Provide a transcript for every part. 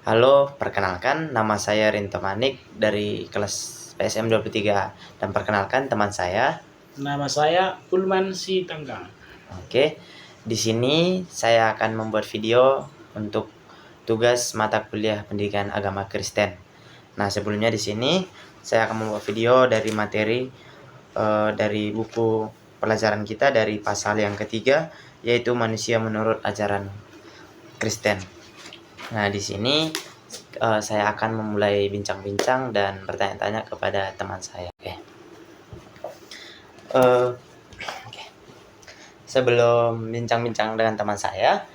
Halo, perkenalkan nama saya Rinto Manik dari kelas PSM 23 dan perkenalkan teman saya. Nama saya Ulman Sitanggang. Oke. Di sini saya akan membuat video untuk tugas mata kuliah Pendidikan Agama Kristen. Nah, sebelumnya di sini saya akan membuat video dari materi dari buku pelajaran kita dari pasal yang ketiga, yaitu manusia menurut ajaran Kristen. Nah, di sini saya akan memulai bincang-bincang dan bertanya-tanya kepada teman saya. Oke. Eh, oke. Sebelum bincang-bincang dengan teman saya,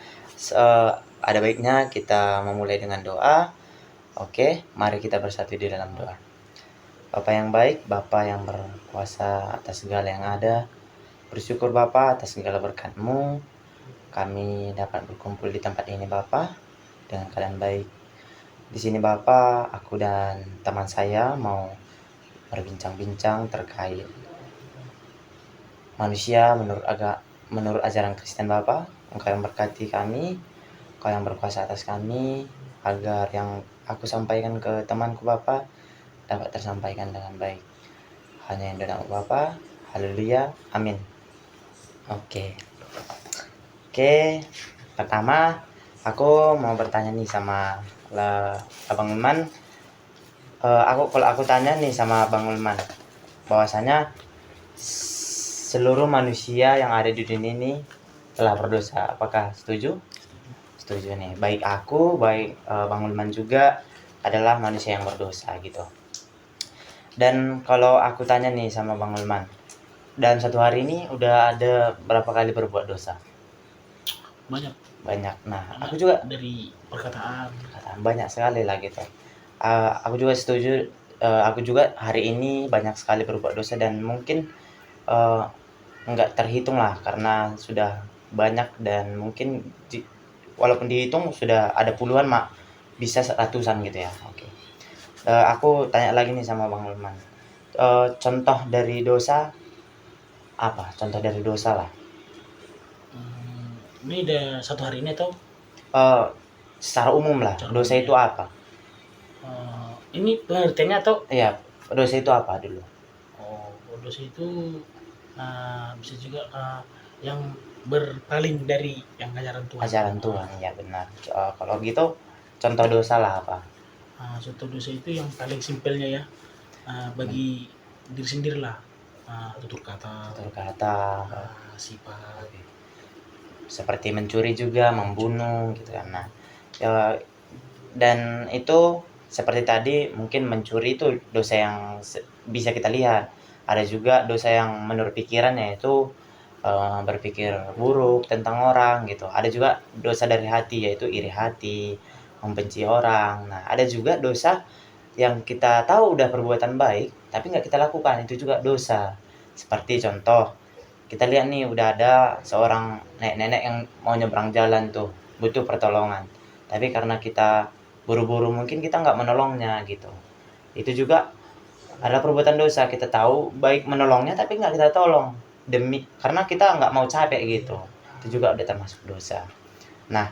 ada baiknya kita memulai dengan doa. Oke, mari kita bersatu di dalam doa. Bapa yang baik, Bapa yang berkuasa atas segala yang ada, bersyukur Bapa atas segala berkat-Mu. Kami dapat berkumpul di tempat ini Bapa dengan keadaan baik. Di sini Bapa, aku dan teman saya mau berbincang-bincang terkait manusia menurut ajaran Kristen Bapa. Engkau yang berkati kami, Engkau yang berkuasa atas kami, agar yang aku sampaikan ke temanku Bapa dapat tersampaikan dengan baik. Hanya yang dalam Bapa. Haleluya. Amin. Oke. Pertama aku mau bertanya nih sama Abang Ulman. Kalau aku tanya nih sama Bang Ulman, bahwasanya seluruh manusia yang ada di dunia ini telah berdosa. Apakah setuju? Setuju nih. Baik aku, baik Bang Ulman juga adalah manusia yang berdosa gitu. Dan kalau aku tanya nih sama Bang Ulman, dalam satu hari ini udah ada berapa kali berbuat dosa? Banyak. Banyak. Nah, aku juga dari perkataan. banyak sekali lah gitu. Aku juga setuju. Aku juga hari ini banyak sekali berbuat dosa dan mungkin nggak terhitung lah karena sudah banyak dan mungkin walaupun dihitung sudah ada puluhan bisa ratusan gitu ya. Oke. Aku tanya lagi nih sama Bang Ulman. Contoh dari dosa apa? Contoh dari dosa lah. Ini udah satu hari ini atau Secara umum lah. secara Dosa umum itu ya? apa? Ini pengertiannya atau Iya, dosa itu apa dulu? dosa itu bisa juga yang berpaling dari yang ajaran Tuhan. Ajaran Tuhan, ya benar. Kalau gitu contoh dosa lah apa? Contoh dosa itu yang paling simpelnya ya, bagi diri sendiri lah, tutur kata, Tutur kata, sifat, seperti mencuri juga, membunuh gitu kan. Nah, dan itu seperti tadi mungkin mencuri itu dosa yang bisa kita lihat. Ada juga dosa yang menurut pikiran, yaitu berpikir buruk tentang orang gitu. Ada juga dosa dari hati, yaitu iri hati, membenci orang. Nah, ada juga dosa yang kita tahu udah perbuatan baik tapi nggak kita lakukan, itu juga dosa. Seperti contoh, kita lihat nih udah ada seorang nenek-nenek yang mau nyebrang jalan tuh, butuh pertolongan. Tapi karena kita buru-buru mungkin kita nggak menolongnya gitu. Itu juga adalah perbuatan dosa. Kita tahu baik menolongnya tapi nggak kita tolong. Karena kita nggak mau capek gitu. Itu juga udah termasuk dosa. Nah,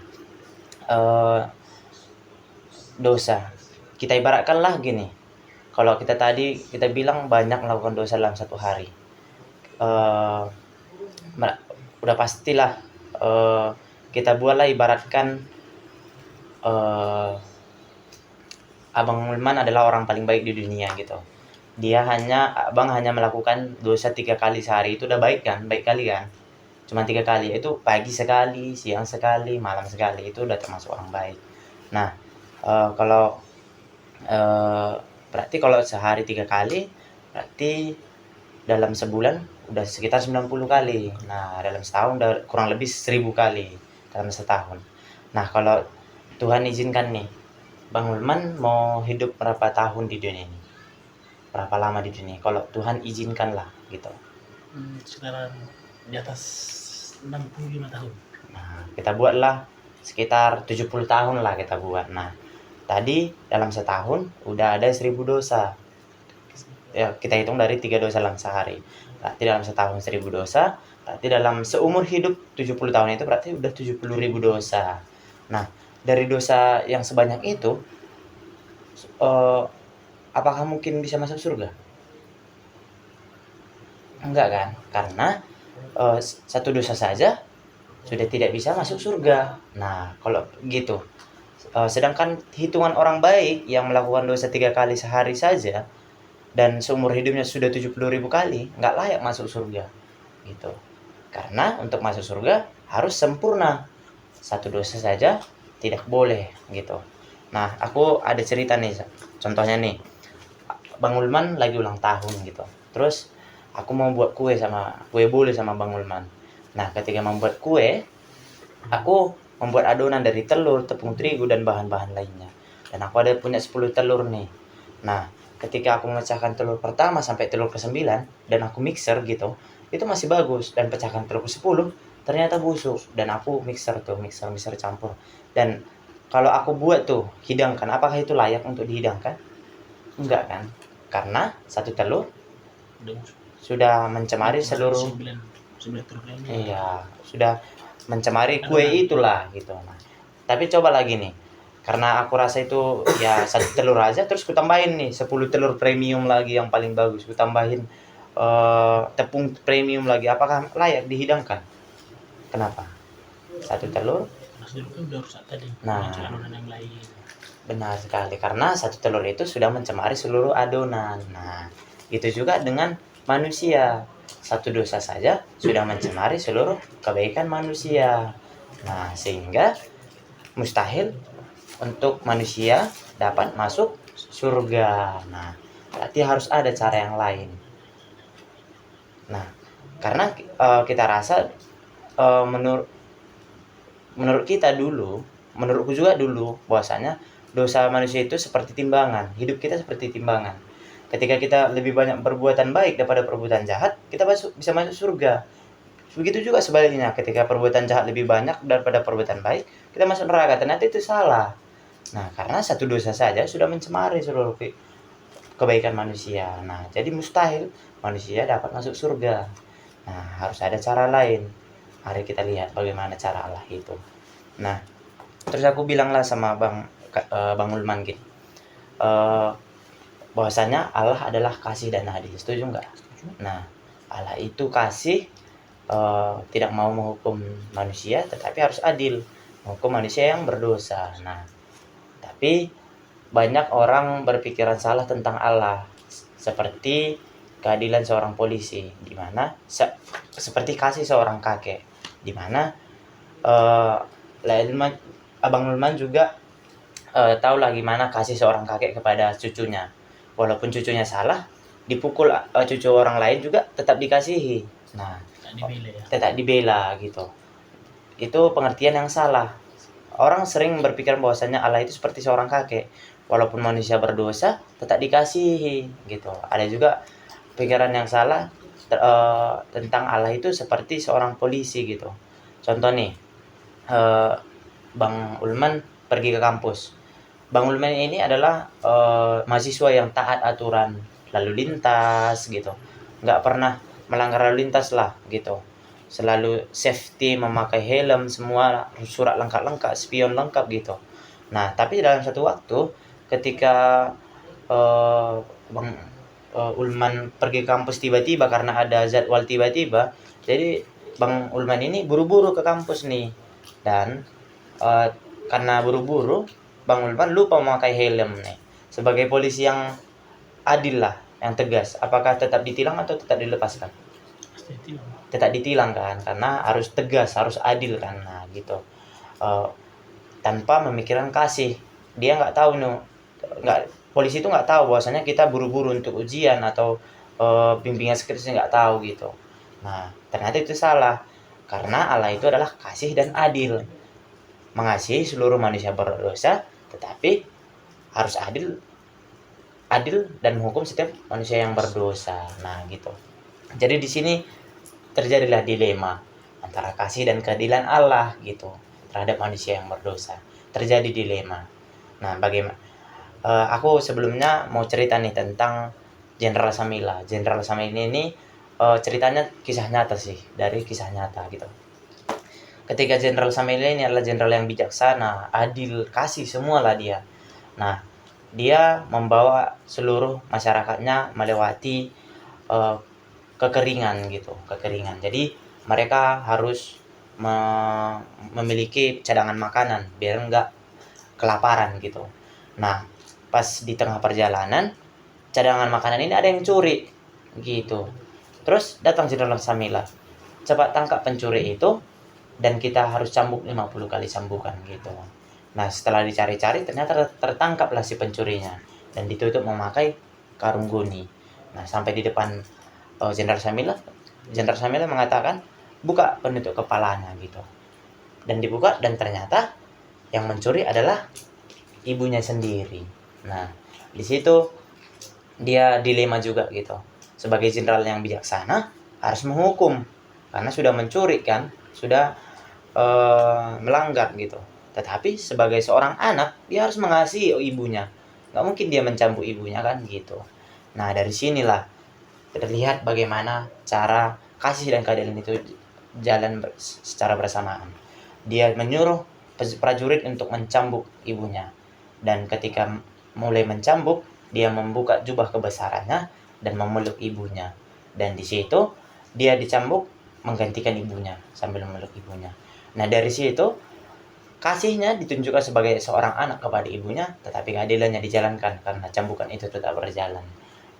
dosa. Kita ibaratkanlah gini. Kalau kita bilang banyak melakukan dosa dalam satu hari. Udah pastilah kita buatlah ibaratkan Abang Ulman adalah orang paling baik di dunia gitu. Abang hanya melakukan dosa 3 kali sehari, itu udah baik kan? Baik kali kan? Cuma 3 kali, itu pagi sekali, siang sekali, malam sekali, itu udah termasuk orang baik. Nah, kalau berarti kalau sehari 3 kali, berarti dalam sebulan udah sekitar 90 kali. Nah, dalam setahun udah kurang lebih 1000 kali dalam setahun. Nah, kalau Tuhan izinkan nih, Bang Ulman mau hidup berapa tahun di dunia ini? Berapa lama di dunia? Kalau Tuhan izinkan lah gitu. Sekarang di atas 65 tahun. Nah, kita buatlah sekitar 70 tahun lah kita buat. Nah, tadi dalam setahun udah ada 1000 dosa. Ya, kita hitung dari 3 dosa dalam sehari. Berarti dalam setahun 1000 dosa, berarti dalam seumur hidup 70 tahun itu berarti udah 70.000 dosa. Nah, dari dosa yang sebanyak itu, eh, apakah mungkin bisa masuk surga? Enggak kan? Karena satu dosa saja sudah tidak bisa masuk surga. Nah, kalau gitu, sedangkan hitungan orang baik yang melakukan dosa 3 kali sehari saja dan seumur hidupnya sudah 70.000 kali, nggak layak masuk surga. Gitu. Karena untuk masuk surga harus sempurna. Satu dosa saja tidak boleh gitu. Nah, aku ada cerita nih. Contohnya nih, Bang Ulman lagi ulang tahun gitu. Terus aku mau buat kue bolu sama Bang Ulman. Nah, ketika membuat kue, aku membuat adonan dari telur, tepung terigu, dan bahan-bahan lainnya. Dan aku ada punya 10 telur nih. Nah, ketika aku memecahkan telur pertama sampai telur ke-9 dan aku mixer gitu, itu masih bagus. Dan pecahkan telur ke-10 ternyata busuk. Dan aku mixer campur. Dan kalau aku buat tuh, hidangkan, apakah itu layak untuk dihidangkan? Enggak kan? Karena satu telur Udah sudah mencemari masuk seluruh, sembilan telur lainnya. iya, sudah mencemari kue Adonan. itulah gitu. Nah, tapi coba lagi nih. Karena aku rasa itu ya satu telur aja, terus kutambahin nih 10 telur premium lagi yang paling bagus. Kutambahin tepung premium lagi. Apakah layak dihidangkan? Kenapa? Satu telur. Mas dulu kan udah rusak tadi. Nah, Masuk adonan yang lain. benar sekali, karena satu telur itu sudah mencemari seluruh adonan. Nah, itu juga dengan manusia. Satu dosa saja sudah mencemari seluruh kebaikan manusia. Nah, sehingga mustahil untuk manusia dapat masuk surga. Nah, berarti harus ada cara yang lain. Nah, karena kita rasa menurut kita dulu, menurutku juga dulu, bahwasanya dosa manusia itu seperti timbangan, hidup kita seperti timbangan. Ketika kita lebih banyak perbuatan baik daripada perbuatan jahat, kita bisa masuk surga. Begitu juga sebaliknya, ketika perbuatan jahat lebih banyak daripada perbuatan baik, kita masuk neraka. Ternyata itu salah. Nah, karena satu dosa saja sudah mencemari seluruh kebaikan manusia. Nah, jadi mustahil manusia dapat masuk surga. Nah, harus ada cara lain. Mari kita lihat bagaimana cara Allah itu. Nah, terus aku bilanglah sama Bang Ulman gitu. Bahwasanya Allah adalah kasih dan adil. Setuju nggak? Nah, Allah itu kasih, tidak mau menghukum manusia, tetapi harus adil, menghukum manusia yang berdosa. Nah, tapi banyak orang berpikiran salah tentang Allah, seperti keadilan seorang polisi, di mana seperti kasih seorang kakek, di mana Abang Nulman juga tahulah gimana kasih seorang kakek kepada cucunya. Walaupun cucunya salah, dipukul cucu orang lain juga tetap dikasihi. Nah, dibela ya. tetap dibela gitu. Itu pengertian yang salah. Orang sering berpikir bahwasanya Allah itu seperti seorang kakek. Walaupun manusia berdosa, tetap dikasihi gitu. Ada juga pikiran yang salah tentang Allah itu seperti seorang polisi gitu. Contoh nih, Bang Ulman pergi ke kampus. Bang Ulman ini adalah mahasiswa yang taat aturan lalu lintas gitu. Nggak pernah melanggar lalu lintas lah gitu. Selalu safety, memakai helm, semua surat lengkap-lengkap, spion lengkap gitu. Nah, tapi dalam satu waktu ketika Bang Ulman pergi ke kampus tiba-tiba karena ada jadwal tiba-tiba, jadi Bang Ulman ini buru-buru ke kampus nih. Dan karena buru-buru, Bang Ulman lupa memakai helm nih. Sebagai polisi yang adil lah, yang tegas, apakah tetap ditilang atau tetap dilepaskan? Tetap ditilang kan, karena harus tegas, harus adil kan. Nah gitu, tanpa memikirkan kasih. Dia nggak tahu nih, polisi itu nggak tahu bahwasanya kita buru-buru untuk ujian atau bimbingan skripsi, nggak tahu gitu. Nah, ternyata itu salah, karena Allah itu adalah kasih dan adil, mengasihi seluruh manusia berdosa, tetapi harus adil dan menghukum setiap manusia yang berdosa. Nah, gitu. Jadi di sini terjadilah dilema antara kasih dan keadilan Allah gitu terhadap manusia yang berdosa. Terjadi dilema. Nah, bagaimana? Aku sebelumnya mau cerita nih tentang Jenderal Samila. Jenderal Samila ini ceritanya kisah nyata sih, dari kisah nyata gitu. ketika Jenderal Samela ini adalah jenderal yang bijaksana, adil, kasih semualah dia. Nah, dia membawa seluruh masyarakatnya melewati kekeringan gitu, kekeringan. Jadi mereka harus memiliki cadangan makanan biar enggak kelaparan gitu. Nah, pas di tengah perjalanan cadangan makanan ini ada yang curi gitu. Terus datang Jenderal Samila, cepat tangkap pencuri itu dan kita harus cambuk 50 kali cambukan gitu. Nah, setelah dicari-cari ternyata tertangkaplah si pencurinya dan ditutup memakai karung goni. Nah, sampai di depan Jenderal Samila mengatakan, "Buka penutup kepalanya," gitu. Dan dibuka dan ternyata yang mencuri adalah ibunya sendiri. Nah, di situ dia dilema juga gitu. Sebagai jenderal yang bijaksana harus menghukum karena sudah mencuri kan, sudah melanggar gitu. Tetapi sebagai seorang anak dia harus mengasihi ibunya. Nggak mungkin dia mencambuk ibunya kan gitu. Nah, dari sinilah terlihat bagaimana cara kasih dan keadilan itu jalan secara bersamaan. Dia menyuruh prajurit untuk mencambuk ibunya. Dan ketika mulai mencambuk, dia membuka jubah kebesarannya dan memeluk ibunya. Dan di situ dia dicambuk menggantikan ibunya sambil memeluk ibunya. Nah, dari situ kasihnya ditunjukkan sebagai seorang anak kepada ibunya, tetapi keadilannya dijalankan karena cambukan itu tetap berjalan.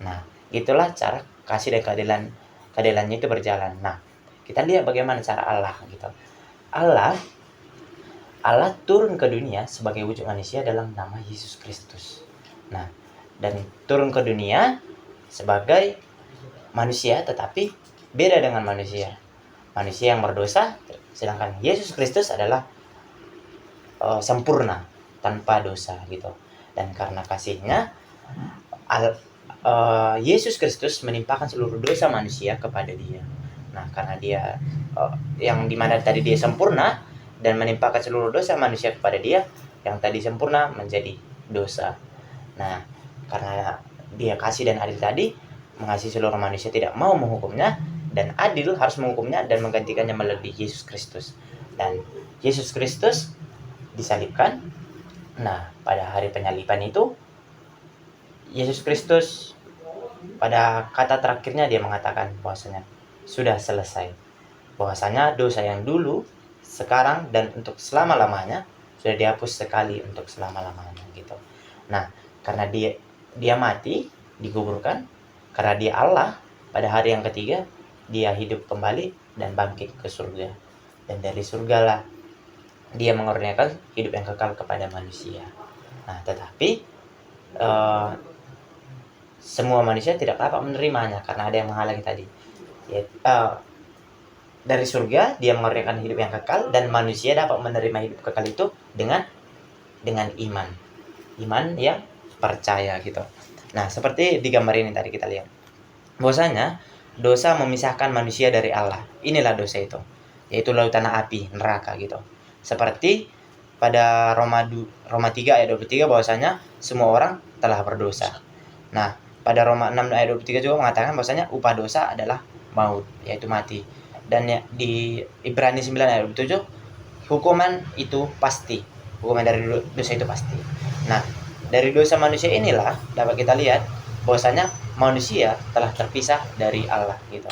Nah, itulah cara kasih dan keadilannya itu berjalan. Nah, kita lihat bagaimana cara Allah gitu. Allah turun ke dunia sebagai wujud manusia dalam nama Yesus Kristus. Nah, dan turun ke dunia sebagai manusia tetapi beda dengan manusia. Manusia yang berdosa, sedangkan Yesus Kristus adalah sempurna tanpa dosa gitu. Dan karena kasihnya Yesus Kristus menimpakan seluruh dosa manusia kepada dia. Nah, karena dia yang dimana tadi dia sempurna dan menimpakan seluruh dosa manusia kepada dia, yang tadi sempurna menjadi dosa. Nah, karena dia kasih dan adil tadi, mengasihi seluruh manusia, tidak mau menghukumnya, dan adil harus menghukumnya dan menggantikannya melalui Yesus Kristus. Dan Yesus Kristus disalibkan. Nah, pada hari penyaliban itu Yesus Kristus pada kata terakhirnya dia mengatakan bahwasanya sudah selesai. Bahwasanya dosa yang dulu, sekarang dan untuk selama-lamanya sudah dihapus sekali untuk selama-lamanya gitu. Nah, karena dia mati, dikuburkan, karena dia Allah, pada hari yang ketiga dia hidup kembali dan bangkit ke surga. Dan dari surgalah dia mengurniakan hidup yang kekal kepada manusia. Nah, tetapi semua manusia tidak dapat menerimanya karena ada yang menghalangi tadi. Dari surga dia mengurniakan hidup yang kekal dan manusia dapat menerima hidup kekal itu dengan iman yang percaya gitu. Nah, seperti di gambar ini tadi kita lihat. Bahwasanya dosa memisahkan manusia dari Allah. Inilah dosa itu, yaitu lautan api, neraka gitu. Seperti pada Roma 3 ayat 23 bahwasanya semua orang telah berdosa. Nah, pada Roma 6 ayat 23 juga mengatakan bahwasanya upah dosa adalah maut, yaitu mati. Dan di Ibrani 9 ayat 27 hukuman itu pasti. Hukuman dari dosa itu pasti. Nah, dari dosa manusia inilah dapat kita lihat bahwasanya manusia telah terpisah dari Allah gitu.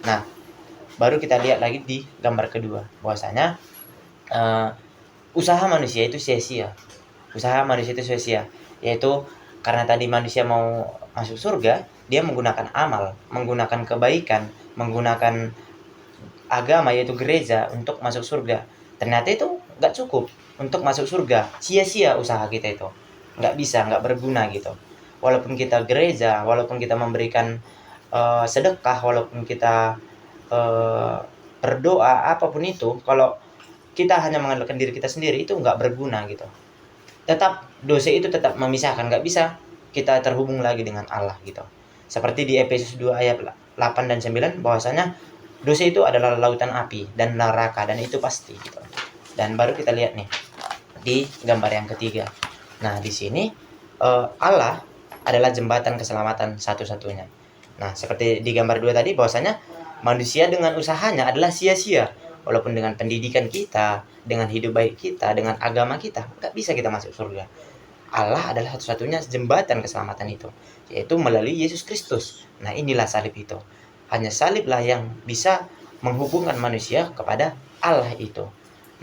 Nah, baru kita lihat lagi di gambar kedua bahwasanya usaha manusia itu sia-sia. Usaha manusia itu sia-sia, yaitu karena tadi manusia mau masuk surga, dia menggunakan amal, menggunakan kebaikan, menggunakan agama yaitu gereja untuk masuk surga. Ternyata itu nggak cukup untuk masuk surga. Sia-sia usaha kita itu, nggak bisa, nggak berguna gitu. Walaupun kita gereja, walaupun kita memberikan sedekah, walaupun kita berdoa, apapun itu, kalau kita hanya mengandalkan diri kita sendiri itu nggak berguna gitu. Tetap dosa itu tetap memisahkan, nggak bisa kita terhubung lagi dengan Allah gitu. Seperti di Efesus 2 ayat 8 dan 9 bahwasanya dosa itu adalah lautan api dan neraka dan itu pasti gitu. Dan baru kita lihat nih di gambar yang ketiga. Nah, di sini Allah adalah jembatan keselamatan satu-satunya. Nah, seperti di gambar 2 tadi bahwasanya manusia dengan usahanya adalah sia-sia. walaupun dengan pendidikan kita, dengan hidup baik kita, dengan agama kita, nggak bisa kita masuk surga. Allah adalah satu-satunya jembatan keselamatan itu, yaitu melalui Yesus Kristus. Nah, inilah salib itu. Hanya saliblah yang bisa menghubungkan manusia kepada Allah itu.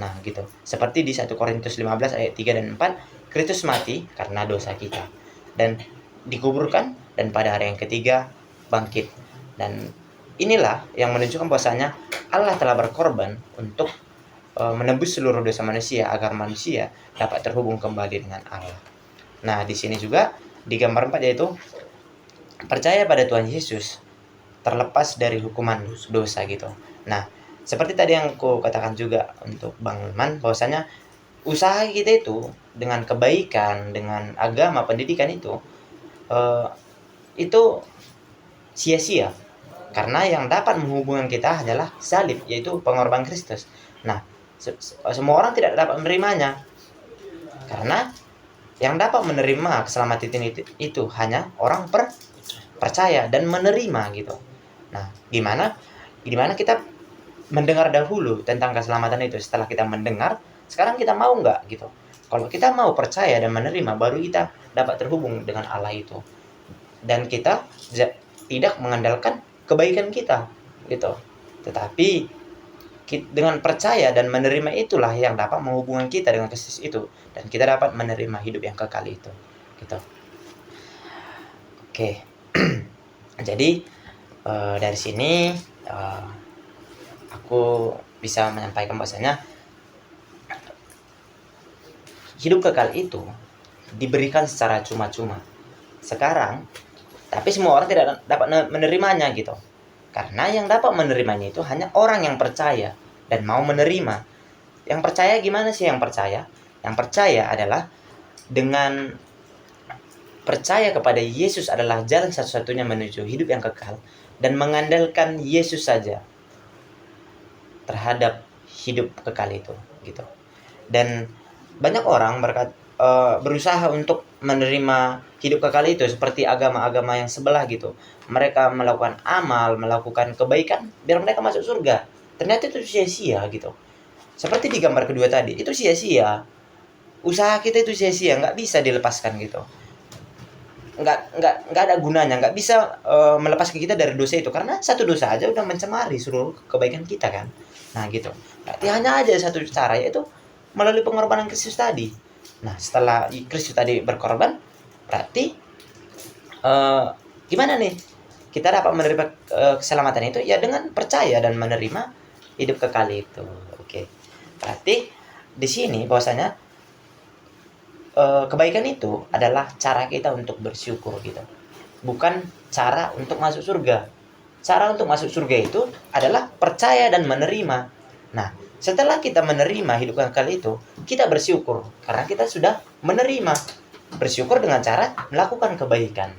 Nah, gitu. Seperti di 1 Korintus 15 ayat 3 dan 4, Kristus mati karena dosa kita dan dikuburkan, dan pada hari yang ketiga bangkit. Dan inilah yang menunjukkan bahwasanya Allah telah berkorban untuk menebus seluruh dosa manusia agar manusia dapat terhubung kembali dengan Allah. Nah, di sini juga di gambar 4 yaitu percaya pada Tuhan Yesus terlepas dari hukuman dosa gitu. Nah, seperti tadi yang aku katakan juga untuk Bang Ulman, bahwasanya usaha kita itu dengan kebaikan, dengan agama, pendidikan itu sia-sia. Karena yang dapat menghubungkan kita hanyalah salib, yaitu pengorbanan Kristus. Nah, semua orang tidak dapat menerimanya. Karena yang dapat menerima keselamatan itu hanya orang percaya dan menerima gitu. Nah, gimana kita mendengar dahulu tentang keselamatan itu. Setelah kita mendengar, sekarang kita mau nggak gitu. Kalau kita mau percaya dan menerima, baru kita dapat terhubung dengan Allah itu. Dan kita tidak mengandalkan kebaikan kita gitu. Tetapi dengan percaya dan menerima itulah yang dapat menghubungkan kita dengan Kristus itu, dan kita dapat menerima hidup yang kekal itu gitu. Oke. Jadi dari sini aku bisa menyampaikan bahwasanya hidup kekal itu diberikan secara cuma-cuma sekarang, tapi semua orang tidak dapat menerimanya gitu. Karena yang dapat menerimanya itu hanya orang yang percaya dan mau menerima. Yang percaya gimana sih yang percaya? Yang percaya adalah dengan percaya kepada Yesus adalah jalan satu-satunya menuju hidup yang kekal, dan mengandalkan Yesus saja terhadap hidup kekal itu gitu. Dan banyak orang berusaha untuk menerima hidup kekal itu seperti agama-agama yang sebelah gitu. Mereka melakukan amal, melakukan kebaikan biar mereka masuk surga. Ternyata itu sia-sia gitu. Seperti di gambar kedua tadi, itu sia-sia. Usaha kita itu sia-sia, nggak bisa dilepaskan gitu. Nggak ada gunanya, nggak bisa melepaskan kita dari dosa itu, karena satu dosa aja udah mencemari seluruh kebaikan kita kan. Nah gitu. Berarti hanya aja satu cara, yaitu melalui pengorbanan Kristus tadi. Nah, setelah Kristus tadi berkorban, berarti gimana nih? Kita dapat menerima keselamatan itu ya dengan percaya dan menerima hidup kekal itu. Oke. Berarti di sini bahwasanya kebaikan itu adalah cara kita untuk bersyukur gitu. Bukan cara untuk masuk surga. Cara untuk masuk surga itu adalah percaya dan menerima. Nah, setelah kita menerima hidup kekal itu, kita bersyukur karena kita sudah menerima. Bersyukur dengan cara melakukan kebaikan.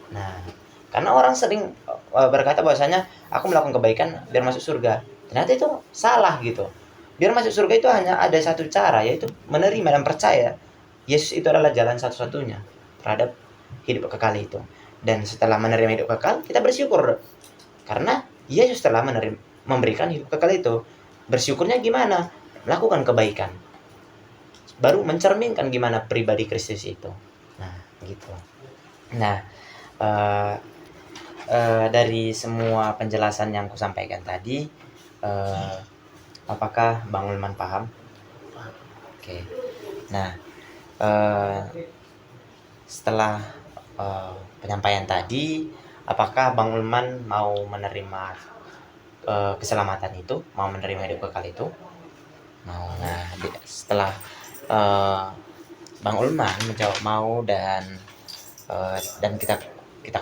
Nah, karena orang sering berkata bahwasanya aku melakukan kebaikan biar masuk surga. Ternyata itu salah gitu. Biar masuk surga itu hanya ada satu cara, yaitu menerima dan percaya Yesus itu adalah jalan satu-satunya terhadap hidup kekal itu. Dan setelah menerima hidup kekal, kita bersyukur karena Yesus telah memberikan hidup kekal itu. Bersyukurnya gimana? Lakukan kebaikan. Baru mencerminkan gimana pribadi Kristus itu. Nah, gitu. Nah, dari semua penjelasan yang kusampaikan tadi, apakah Bang Ulman paham? Oke. Nah, setelah penyampaian tadi, apakah Bang Ulman mau menerima keselamatan itu, mau menerima hidup kekal itu? Mau. Nah, setelah Bang Ulman menjawab mau dan kita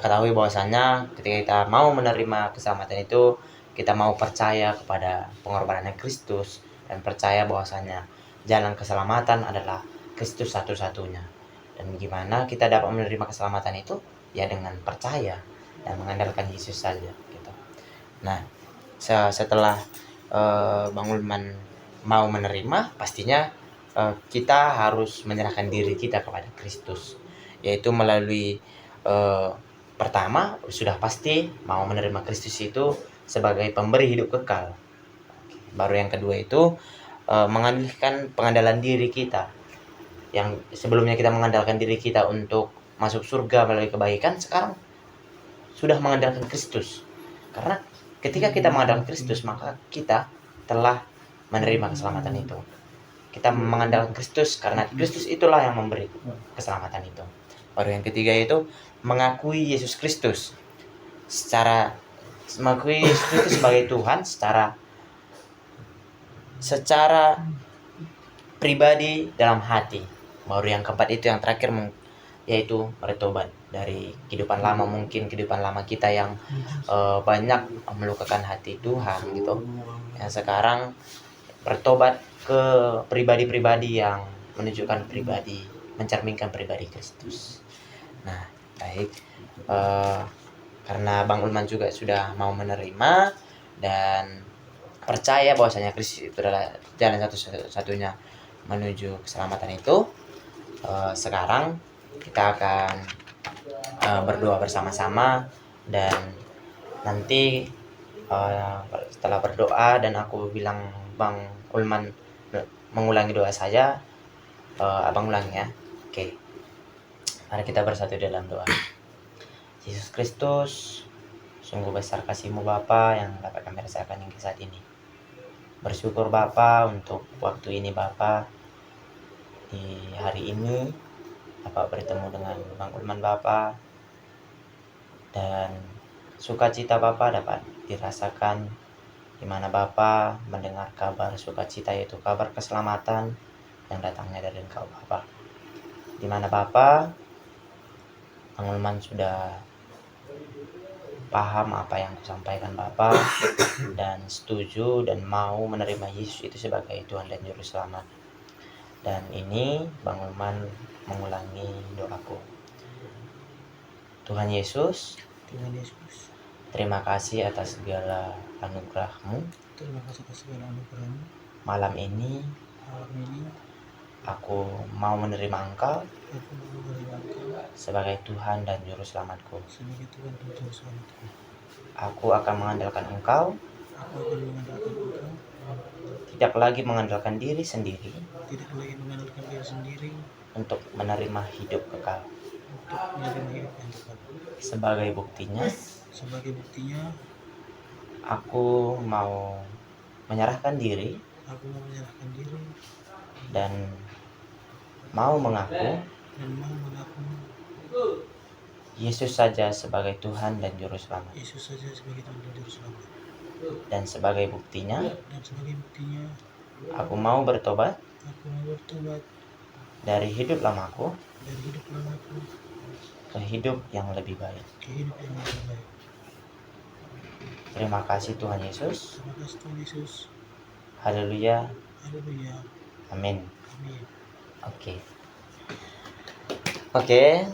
ketahui bahwasanya ketika kita mau menerima keselamatan itu, kita mau percaya kepada pengorbanan Kristus dan percaya bahwasanya jalan keselamatan adalah Kristus satu-satunya. Dan gimana kita dapat menerima keselamatan itu? Ya dengan percaya dan mengandalkan Yesus saja gitu. Nah, setelah Bang Ulman mau menerima, pastinya kita harus menyerahkan diri kita kepada Kristus, yaitu melalui pertama sudah pasti mau menerima Kristus itu sebagai pemberi hidup kekal. Baru yang kedua itu mengalihkan pengandalan diri kita. Yang sebelumnya kita mengandalkan diri kita untuk masuk surga melalui kebaikan, sekarang sudah mengandalkan Kristus. Karena ketika kita mengandalkan Kristus, maka kita telah menerima keselamatan itu. Kita mengandalkan Kristus karena Kristus itulah yang memberi keselamatan itu. Baru yang ketiga itu mengakui Yesus Kristus. Mengakui Yesus Kristus sebagai Tuhan secara pribadi dalam hati. Baru yang keempat itu yang terakhir yaitu bertobat dari kehidupan lama, mungkin kehidupan lama kita yang banyak melukakan hati Tuhan gitu. Yang sekarang bertobat ke pribadi-pribadi yang menunjukkan mencerminkan pribadi Kristus. Nah, baik, karena Bang Ulman juga sudah mau menerima dan percaya bahwasanya Kristus itu adalah jalan satu-satunya menuju keselamatan itu, sekarang kita akan berdoa bersama-sama, dan nanti setelah berdoa dan aku bilang Bang Ulman mengulangi doa saja, Abang ulangi ya. Oke. Mari kita bersatu dalam doa. Yesus Kristus, sungguh besar kasih-Mu Bapa yang dapat kami rasakan hingga saat ini. Bersyukur Bapa untuk waktu ini Bapa. Di hari ini Bapak bertemu dengan Bang Ulman Bapa, dan sukacita Bapa dapat dirasakan di mana Bapa mendengar kabar sukacita, yaitu kabar keselamatan yang datangnya dari Engkau Bapa. Di mana Bapa, Bang Ulman sudah paham apa yang kusampaikan Bapa dan setuju dan mau menerima Yesus itu sebagai Tuhan dan Juru Selamat. Dan ini Bang Ulman mengulangi doaku. Tuhan Yesus, terima kasih atas segala anugerah-Mu. Malam ini aku mau menerima Engkau sebagai Tuhan dan Juru Selamatku. Aku akan mengandalkan Engkau, tidak lagi mengandalkan diri sendiri, untuk menerima hidup kekal. Sebagai buktinya, aku mau menyerahkan diri dan mau mengaku Yesus saja sebagai Tuhan dan Juru Selamat. Dan sebagai buktinya, aku mau bertobat dari hidup lamaku ke hidup yang lebih baik. Terima kasih Tuhan Yesus. Haleluya. Amin. Oke,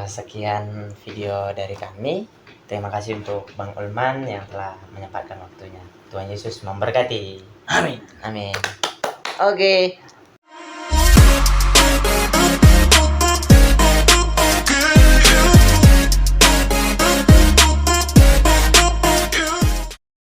sekian video dari kami. Terima kasih untuk Bang Ulman yang telah menyempatkan waktunya. Tuhan Yesus memberkati. Amin. Amin. Oke.